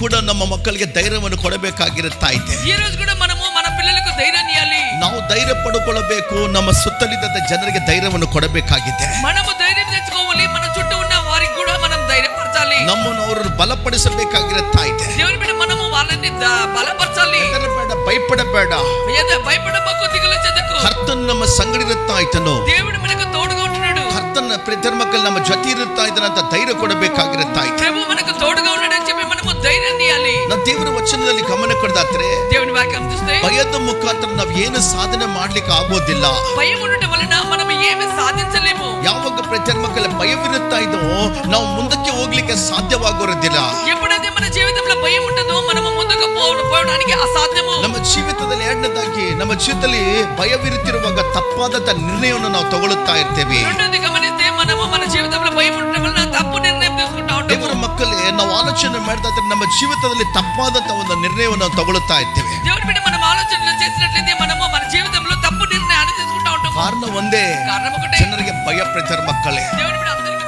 ಕೂಡ ನಮ್ಮ ಮಕ್ಕಳಿಗೆ ಧೈರ್ಯವನ್ನು ಕೊಡಬೇಕಾಗಿರುತ್ತಾ ಇದೆ. ఈ రోజు కూడా మనము మన పిల్లలకు ధైర్యాన్ని ఇవ్వాలి. ನಾವು ಧೈರ್ಯ ಪಡೆದುಕೊಳ್ಳಬೇಕು, ನಮ್ಮ ಸುತ್ತಲಿದ್ದ ಜನರಿಗೆ ಧೈರ್ಯವನ್ನು ಕೊಡಬೇಕಾಗಿದೆ. మనము ధైర్యం తెచ్చుకోవాలి, మన చుట్టూ ఉన్న వారికి కూడా మనం ధైర్యపరచాలి. ನಮ್ಮನ್ನು ಅವರು ಬಲಪಡಿಸಬೇಕಾಗಿರುತ್ತಾ ಇದೆ. దేవుని బిడ్డ మనము వాళ్ళని బలపరచాలి. ಹೆದರಬೇಡ, ಭಯಪಡಬೇಡ, భయపడబకు, దిగులు చెందకు. ಕರ್ತನ ನಮ್ಮ ಸಂಗಡ ಇರುತ್ತಾ ಇದ್ದನು. దేవుడు మనకు తోడుగా ఉంటున్నాడు. ಕರ್ತನ ಪ್ರೀತಿಯ ಮಕ್ಕಳು ನಮ್ಮ ಜೊತೆ ಇರುತ್ತಾ ಇದ್ದಾನೆ ಅಂತ ಧೈರ್ಯ ಕೊಡಬೇಕಾಗಿರುತ್ತಾ ಇದೆ. ప్రభు మనకు తోడుగా ఉన్నాడని చెప్పి మనము ధైర్యాన్ని ఇవ్వాలి. ನಾವು ದೇವರ ವಚನದಲ್ಲಿ ಗಮನ ಕೊಡದಾದ್ರೆ దేవుని వాక్యం చూస్తే ಭಯದ ಮುಖಾಂತರ ನಾವು ಏನು ಸಾಧನೆ ಮಾಡ್ಲಿಕ್ಕೆ ಆಗೋದಿಲ್ಲ. భయం ఉండటం వలన మనం ఏమీ సాధించలేము. ಯಾವಾಗ ಪ್ರತಿ ಮಕ್ಕಳ ಭಯವಿರುತ್ತಾ ಇದೋ ನಾವು ಮುಂದಕ್ಕೆ ಹೋಗ್ಲಿಕ್ಕೆ ಸಾಧ್ಯವಾಗೋದಿಲ್ಲ. ఎప్పుడైతే మన జీవితంలో భయం ఉంటుందో మనము ముందుకు పోవడానికి అసాధ్యము. ನಮ್ಮ ಜೀವಿತದಲ್ಲಿ ಎರಡನೇದಾಗಿ ನಮ್ಮ ಜೀವಿತದಲ್ಲಿ ಭಯವಿರುತ್ತಿರುವಾಗ ತಪ್ಪಾದಂತ ನಿರ್ಣಯವನ್ನು ನಾವು ತಗೊಳ್ಳುತ್ತಾ ಇರ್ತೇವೆ. రెండోది గమనిస్తే మనము మన జీవితంలో భయం ఉండటం వలన తప్పు నిర్ణయం తీసుకుంటా ఉంటాము. ದೇವರ ಮಕ್ಕಳೇ, ನಾವು ಆಲೋಚನೆ ಮಾಡ್ತಾ ಇದ್ರೆ ನಮ್ಮ ಜೀವಿತದಲ್ಲಿ ತಪ್ಪಾದಂತ ಒಂದು ನಿರ್ಣಯವನ್ನು ನಾವು ತಗೊಳ್ಳುತ್ತಾ ಇರ್ತೇವೆ. దేవుని బిడ్డ మనం ఆలోచనలు చేసినట్లయితే మనము మన జీవితంలో తప్పు నిర్ణయాన్ని తీసుకుంటా ఉంటాము. ಕಾರಣ ಒಂದೇ, కారణం ఒకటే, ಜನರಿಗೆ ಭಯ. ಪ್ರತಿ ಮಕ್ಕಳೇ, దేవుని బిడ్డ అందరికీ